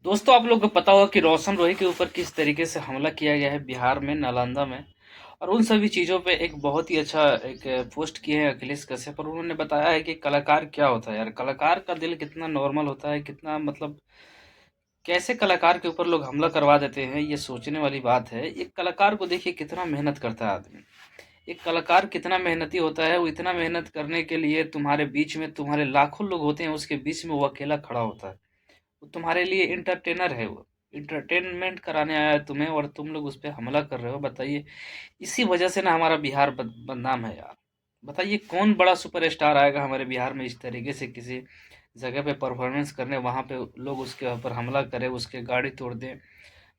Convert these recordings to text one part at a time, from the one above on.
दोस्तों, आप लोगों को पता होगा कि रोशन रोही के ऊपर किस तरीके से हमला किया गया है बिहार में, नालंदा में। और उन सभी चीज़ों पे एक बहुत ही अच्छा एक पोस्ट किए हैं अखिलेश कश्यप, और उन्होंने बताया है कि कलाकार क्या होता है यार। कलाकार का दिल कितना नॉर्मल होता है, कितना मतलब कैसे कलाकार के ऊपर लोग हमला करवा देते हैं, ये सोचने वाली बात है। एक कलाकार को देखिए कितना मेहनत करता है आदमी। एक कलाकार कितना मेहनती होता है, वो इतना मेहनत करने के लिए तुम्हारे बीच में तुम्हारे लाखों लोग होते हैं, उसके बीच में वो अकेला खड़ा होता है। वो तुम्हारे लिए एंटरटेनर है, वो एंटरटेनमेंट कराने आया है तुम्हें, और तुम लोग उस पर हमला कर रहे हो। बताइए, इसी वजह से ना हमारा बिहार बदनाम है यार। बताइए कौन बड़ा सुपरस्टार आएगा हमारे बिहार में इस तरीके से किसी जगह पे परफॉर्मेंस करने, वहां पे लोग उसके ऊपर हमला करें, उसके गाड़ी तोड़ दें।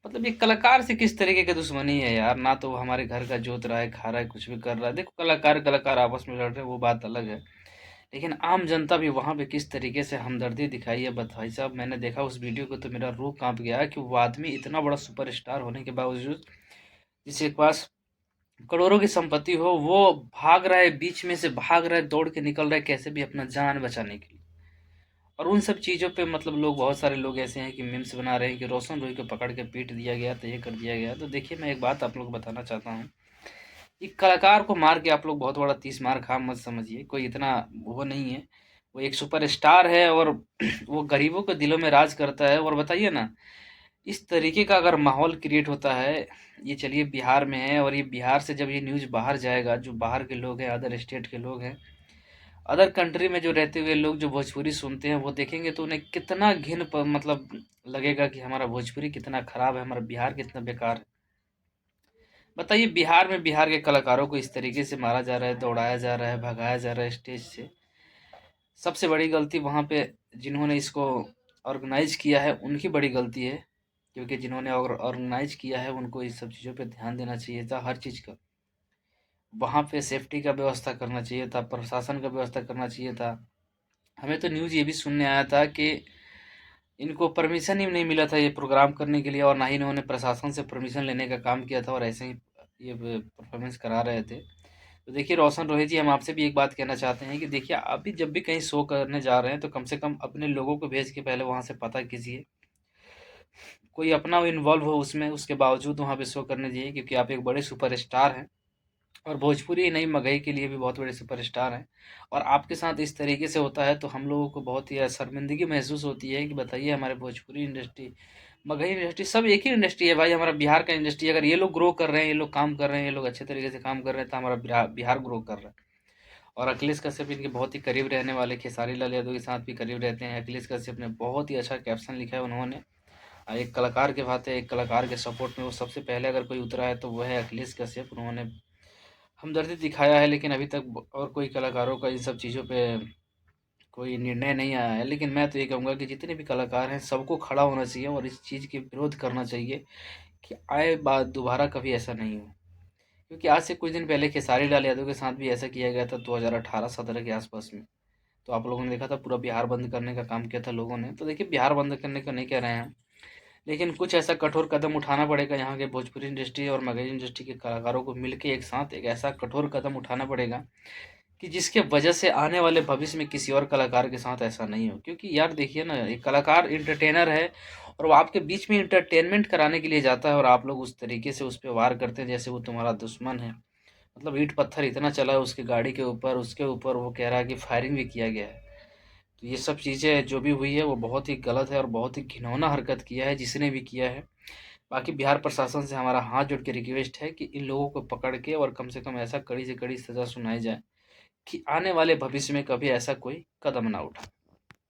मतलब ये कलाकार से किस तरीके की दुश्मनी है यार। ना तो वो हमारे घर का जोत रहा है, खा रहा है, कुछ भी कर रहा है। देखो, कलाकार कलाकार आपस में लड़ रहे हैं वो बात अलग है, लेकिन आम जनता भी वहाँ पे किस तरीके से हमदर्दी दिखाई है। भाई साहब, मैंने देखा उस वीडियो को तो मेरा रूह कांप गया कि वो आदमी इतना बड़ा सुपरस्टार होने के बावजूद, जिसके पास करोड़ों की संपत्ति हो, वो भाग रहा है, बीच में से भाग रहा है, दौड़ के निकल रहा है कैसे भी अपना जान बचाने के लिए। और उन सब चीज़ों पे मतलब लोग, बहुत सारे लोग ऐसे हैं कि मीम्स बना रहे हैं कि रोशन रोही को पकड़ के पीट दिया गया, तो ये कर दिया गया। तो देखिए, मैं एक बात आप लोग को बताना चाहता हूँ। एक कलाकार को मार के आप लोग बहुत बड़ा 30 मार खा मत समझिए, कोई इतना वो नहीं है। वो एक सुपरस्टार है, और वो गरीबों के दिलों में राज करता है। और बताइए ना, इस तरीके का अगर माहौल क्रिएट होता है, ये चलिए बिहार में है, और ये बिहार से जब ये न्यूज़ बाहर जाएगा, जो बाहर के लोग हैं, अदर स्टेट के लोग हैं, अदर कंट्री में जो रहते हुए लोग जो भोजपुरी सुनते हैं, वो देखेंगे तो उन्हें कितना मतलब लगेगा कि हमारा भोजपुरी कितना खराब है, हमारा बिहार कितना बेकार है। बताइए, बिहार में बिहार के कलाकारों को इस तरीके से मारा जा रहा है, दौड़ाया जा रहा है, भगाया जा रहा है स्टेज से। सबसे बड़ी गलती वहाँ पे जिन्होंने इसको ऑर्गेनाइज किया है उनकी बड़ी गलती है, क्योंकि जिन्होंने ऑर्गेनाइज किया है उनको इस सब चीज़ों पे ध्यान देना चाहिए था, हर चीज़ का। वहाँ पे सेफ्टी का व्यवस्था करना चाहिए था, प्रशासन का व्यवस्था करना चाहिए था। हमें तो न्यूज़ ये भी सुनने आया था कि इनको परमिशन ही नहीं मिला था ये प्रोग्राम करने के लिए, और ना ही इन्होंने प्रशासन से परमिशन लेने का काम किया था, और ऐसे ही ये परफॉर्मेंस करा रहे थे। तो देखिए रोशन रोहित जी, हम आपसे भी एक बात कहना चाहते हैं कि देखिए, आप भी जब भी कहीं शो करने जा रहे हैं तो कम से कम अपने लोगों को भेज के पहले वहाँ से पता कीजिए, कोई अपना इन्वॉल्व हो उसमें, उसके बावजूद वहाँ पे शो करने जाइए, क्योंकि आप एक बड़े सुपरस्टार हैं। और भोजपुरी ही नहीं, मगही के लिए भी बहुत बड़े सुपरस्टार हैं। और आपके साथ इस तरीके से होता है तो हम लोगों को बहुत ही शर्मिंदगी महसूस होती है कि बताइए, हमारे भोजपुरी इंडस्ट्री, मगही इंडस्ट्री, सब एक ही इंडस्ट्री है भाई, हमारा बिहार का इंडस्ट्री। अगर ये लोग ग्रो कर रहे हैं, ये लोग काम कर रहे हैं, ये लोग अच्छे तरीके से काम कर रहे हैं, तो हमारा बिहार बिहार ग्रो कर रहा है। और अखिलेश कश्यप इनके बहुत ही करीब रहने वाले, खेसारी लाल यादव के साथ भी करीब रहते हैं। अखिलेश कश्यप ने बहुत ही अच्छा कैप्शन लिखा है उन्होंने। एक कलाकार के बात है, एक कलाकार के सपोर्ट में वो सबसे पहले अगर कोई उतरा है तो वो है अखिलेश कश्यप। उन्होंने हमदर्दी दिखाया है, लेकिन अभी तक और कोई कलाकारों का इन सब चीज़ों पे कोई निर्णय नहीं आया है। लेकिन मैं तो ये कहूँगा कि जितने भी कलाकार हैं सबको खड़ा होना चाहिए और इस चीज़ के विरोध करना चाहिए कि आए बात दोबारा कभी ऐसा नहीं हो। क्योंकि आज से कुछ दिन पहले खेसारी लाल यादव के साथ भी ऐसा किया गया था 2018-17 के आसपास में। तो आप लोगों ने देखा था, पूरा बिहार बंद करने का काम किया था लोगों ने। तो देखिए, बिहार बंद करने को नहीं कह रहे हैं हम, लेकिन कुछ ऐसा कठोर कदम उठाना पड़ेगा। यहाँ के भोजपुरी इंडस्ट्री और मगही इंडस्ट्री के कलाकारों को मिलके एक साथ एक ऐसा कठोर कदम उठाना पड़ेगा कि जिसके वजह से आने वाले भविष्य में किसी और कलाकार के साथ ऐसा नहीं हो। क्योंकि यार देखिए ना, एक कलाकार एंटरटेनर है, और वो आपके बीच में एंटरटेनमेंट कराने के लिए जाता है, और आप लोग उस तरीके से उस पर वार करते हैं जैसे वो तुम्हारा दुश्मन है। मतलब ईंट पत्थर इतना चला है उसकी गाड़ी के ऊपर, उसके ऊपर वो कह रहा है कि फायरिंग भी किया गया है। तो ये सब चीज़ें जो भी हुई है वो बहुत ही गलत है, और बहुत ही घिनौना हरकत किया है जिसने भी किया है। बाकी बिहार प्रशासन से हमारा हाथ जोड़ के रिक्वेस्ट है कि इन लोगों को पकड़ के और कम से कम ऐसा कड़ी से कड़ी सज़ा सुनाई जाए कि आने वाले भविष्य में कभी ऐसा कोई कदम ना उठाए।